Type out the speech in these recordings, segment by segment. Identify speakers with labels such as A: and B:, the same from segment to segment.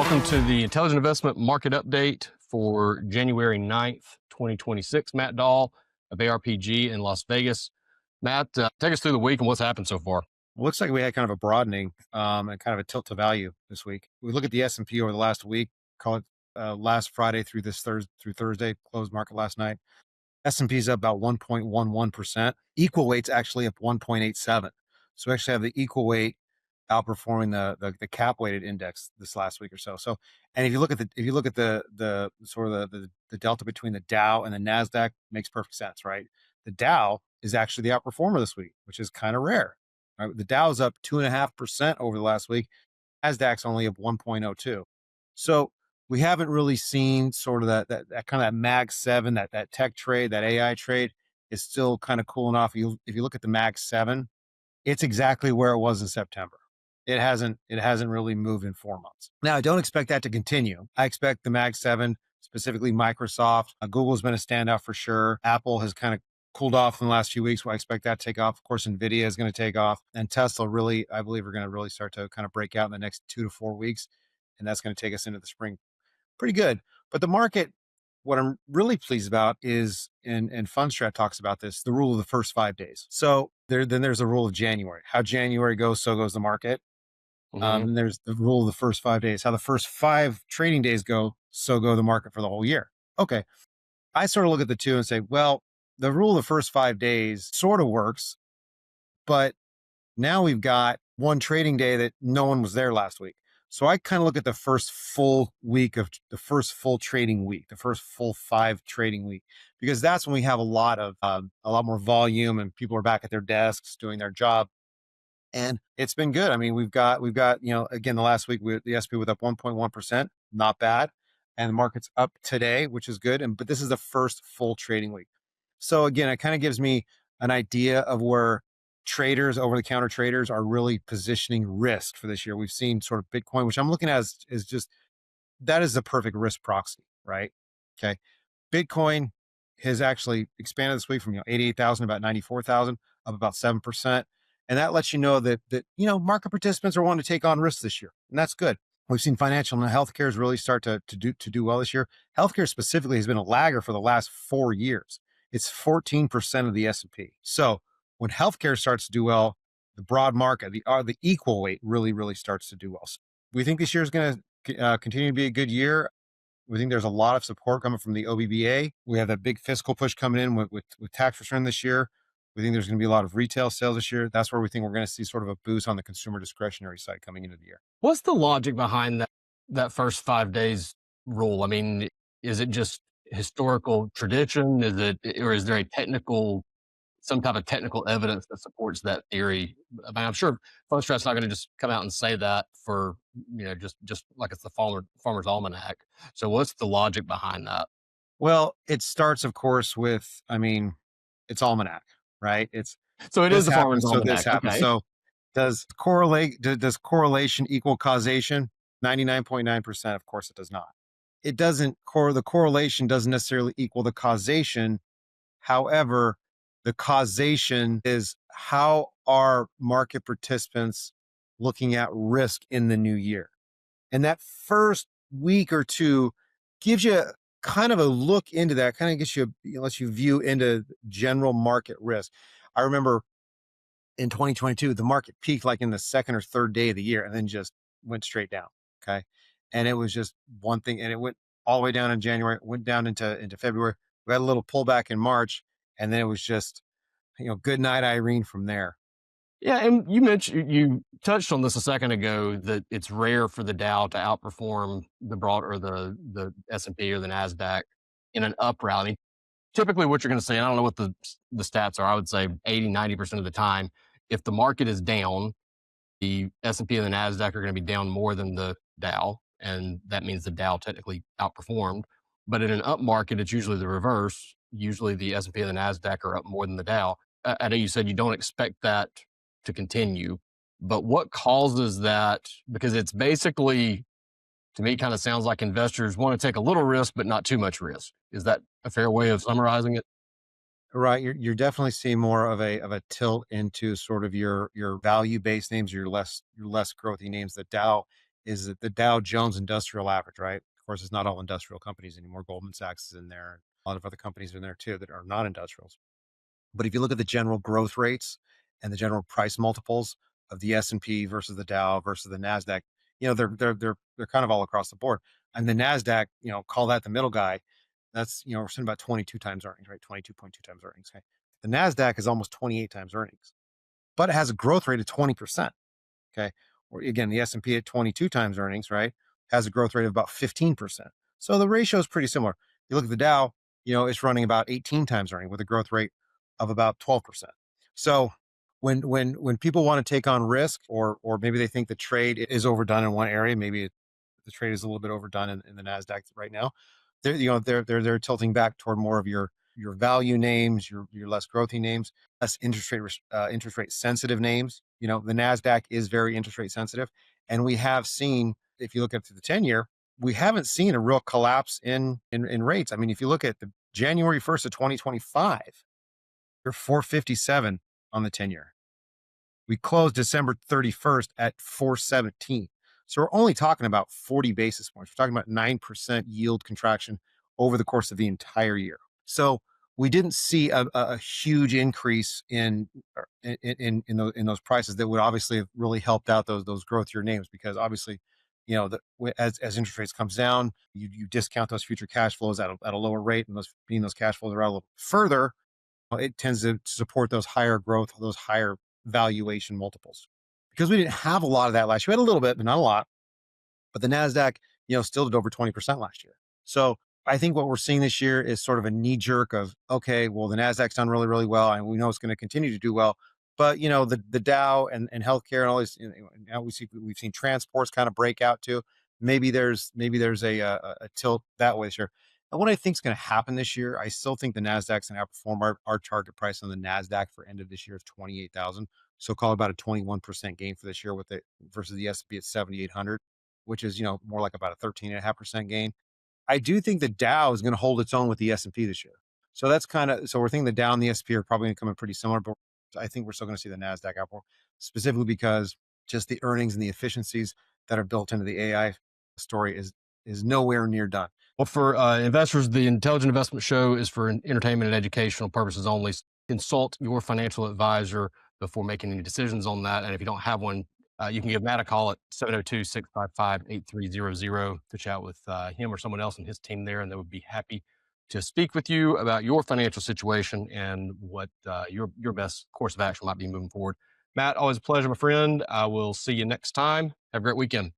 A: Welcome to the Intelligent Investment Market Update for January 9th, 2026. Matt Dahl of ARPG in Las Vegas. Matt, take us through the week and what's happened so far.
B: Looks like we had kind of a broadening and kind of a tilt to value this week. We look at the S&P over the last week, call it last Friday through Thursday, closed market last night. S&P is up about 1.11%. Equal weight's actually up 1.87. So we actually have the equal weight outperforming the cap weighted index this last week or so. So, and if you look at the sort of the delta between the Dow and the Nasdaq, makes perfect sense, right? The Dow is actually the outperformer this week, which is kind of rare. Right? The Dow is up 2.5% over the last week. Nasdaq's only up 1.02. So we haven't really seen sort of that kind of that Mag 7, that tech trade, that AI trade is still kind of cooling off. If you look at the Mag 7, it's exactly where it was in September. It hasn't really moved in 4 months. Now, I don't expect that to continue. I expect the Mag 7, specifically Microsoft, Google's been a standout for sure. Apple has kind of cooled off in the last few weeks. I expect that to take off. Of course, NVIDIA is going to take off, and Tesla really, I believe, are going to really start to kind of break out in the next 2 to 4 weeks, and that's going to take us into the spring. Pretty good. But the market, what I'm really pleased about is, and Fundstrat talks about this, the rule of the first 5 days. So then there's the rule of January. How January goes, so goes the market. And there's the rule of the first 5 days. How the first 5 trading days go, so go the market for the whole year. Okay. I sort of look at the two and say, well, the rule of the first 5 days sort of works, but now we've got one trading day that no one was there last week. So I kind of look at the first full trading week, the first full 5 trading week, because that's when we have a lot more volume and people are back at their desks doing their job. And it's been good. I mean, we've got, again, the last week, the SP was up 1.1%, not bad. And the market's up today, which is good. But this is the first full trading week. So again, it kind of gives me an idea of where traders, over-the-counter traders, are really positioning risk for this year. We've seen sort of Bitcoin, which I'm looking at is just, that is the perfect risk proxy, right? Okay. Bitcoin has actually expanded this week from 88,000 to about 94,000, up about 7%. And that lets you know that market participants are wanting to take on risks this year. And that's good. We've seen financial and healthcare really start to do well this year. Healthcare specifically has been a lagger for the last 4 years. It's 14% of the S&P. So when healthcare starts to do well, the broad market, the equal weight really starts to do well. So we think this year is going to continue to be a good year. We think there's a lot of support coming from the OBBA. We have that big fiscal push coming in with tax return this year. We think there's going to be a lot of retail sales this year. That's where we think we're going to see sort of a boost on the consumer discretionary side coming into the year.
A: What's the logic behind that first 5 days rule? I mean, is it just historical tradition? Or is there some type of technical evidence that supports that theory? I mean, I'm sure Fundstrat's not going to just come out and say that for, just like it's the Farmer's Almanac. So what's the logic behind that?
B: Well, it starts, of course, with, it's almanac, right?
A: So it is the Farmer's
B: So
A: Almanac.
B: this happens.
A: Okay.
B: So does correlation equal causation? 99.9%, of course it does not. It doesn't the correlation doesn't necessarily equal the causation. However, the causation is how are market participants looking at risk in the new year. And that first week or two gives you kind of a look into that, kind of lets you view into general market risk. I remember in 2022, the market peaked like in the second or third day of the year and then just went straight down. Okay. And it was just one thing, and it went all the way down in January, went down into February. We had a little pullback in March, and then it was just, good night, Irene, from there.
A: Yeah, and you touched on this a second ago, that it's rare for the Dow to outperform the broad or the S&P or the Nasdaq in an up rally. Typically what you're going to say, and I don't know what the stats are, I would say 80-90% of the time, if the market is down, the S&P and the Nasdaq are going to be down more than the Dow, and that means the Dow technically outperformed. But in an up market, it's usually the reverse. Usually the S&P and the Nasdaq are up more than the Dow. I know you said you don't expect that to continue, but what causes that? Because it's basically, to me, kind of sounds like investors want to take a little risk, but not too much risk. Is that a fair way of summarizing it?
B: Right. You're definitely seeing more of a tilt into sort of your value-based names, your less growthy names. The Dow is that the Dow Jones Industrial Average, right? Of course, it's not all industrial companies anymore. Goldman Sachs is in there. A lot of other companies are in there too that are not industrials. But if you look at the general growth rates and the general price multiples of the S&P versus the Dow versus the Nasdaq, they're kind of all across the board. And the Nasdaq, call that the middle guy. That's we're sitting about 22 times earnings, right? 22.2 times earnings. Okay. The Nasdaq is almost 28 times earnings, but it has a growth rate of 20%. Okay. Or again, the S&P at 22 times earnings, right, has a growth rate of about 15%. So the ratio is pretty similar. You look at the Dow, it's running about 18 times earnings with a growth rate of about 12%. So when people want to take on risk, or maybe they think the trade is overdone in one area, maybe the trade is a little bit overdone in the Nasdaq right now, they're tilting back toward more of your value names, your less growthy names, less interest rate sensitive names. The Nasdaq is very interest rate sensitive, and we have seen, if you look at the 10-year, we haven't seen a real collapse in rates. I mean, if you look at the January 1st of 2025, you're 457 on the 10-year. We closed December 31st at 417. So we're only talking about 40 basis points. We're talking about 9% yield contraction over the course of the entire year. So we didn't see a huge increase in those prices that would obviously have really helped out those growthier names, because obviously, as interest rates comes down, you discount those future cash flows at a lower rate, and those cash flows are out a little further, it tends to support those higher growth, those higher valuation multiples. Because we didn't have a lot of that last year. We had a little bit, but not a lot. But the Nasdaq, still did over 20% last year. So I think what we're seeing this year is sort of a knee jerk of, okay, well, the Nasdaq's done really, really well, and we know it's going to continue to do well. But the Dow and healthcare and all this, now we've seen transports kind of break out too. Maybe there's a tilt that way this year. And what I think is going to happen this year, I still think the Nasdaq's going to outperform. Our target price on the Nasdaq for end of this year is 28,000. So call it about a 21% gain for this year with it versus the S&P at 7,800, which is more like about a 13.5% gain. I do think the Dow is going to hold its own with the S&P this year. So that's so we're thinking the Dow and the S&P are probably going to come in pretty similar, but I think we're still going to see the Nasdaq outperform, specifically because just the earnings and the efficiencies that are built into the AI story is nowhere near done.
A: Well, for investors, the Intelligent Investment Show is for entertainment and educational purposes only. Consult your financial advisor before making any decisions on that. And if you don't have one, you can give Matt a call at 702-655-8300 to chat with him or someone else on his team there, and they would be happy to speak with you about your financial situation and what your best course of action might be moving forward. Matt, always a pleasure, my friend. I will see you next time. Have a great weekend.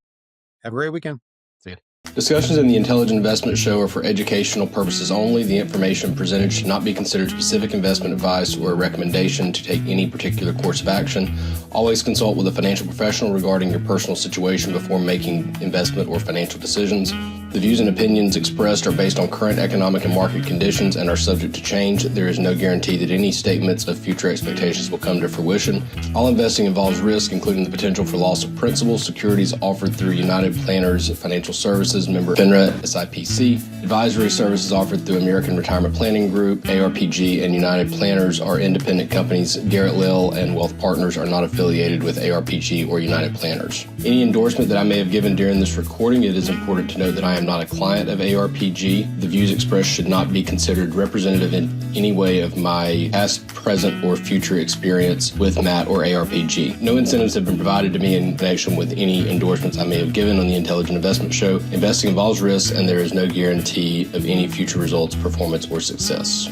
B: Have a great weekend.
A: See you. Discussions in the Intelligent Investment Show are for educational purposes only. The information presented should not be considered specific investment advice or a recommendation to take any particular course of action. Always consult with a financial professional regarding your personal situation before making investment or financial decisions. The views and opinions expressed are based on current economic and market conditions and are subject to change. There is no guarantee that any statements of future expectations will come to fruition. All investing involves risk, including the potential for loss of principal. Securities offered through United Planners Financial Services, member FINRA, SIPC. Advisory services offered through American Retirement Planning Group, ARPG and United Planners are independent companies. Garrett Lill and Wealth Partners are not affiliated with ARPG or United Planners. Any endorsement that I may have given during this recording, it is important to note that I am not a client of ARPG. The views expressed should not be considered representative in any way of my past, present, or future experience with Matt or ARPG. No incentives have been provided to me in connection with any endorsements I may have given on the Intelligent Investment Show. Investing involves risk, and there is no guarantee of any future results, performance, or success.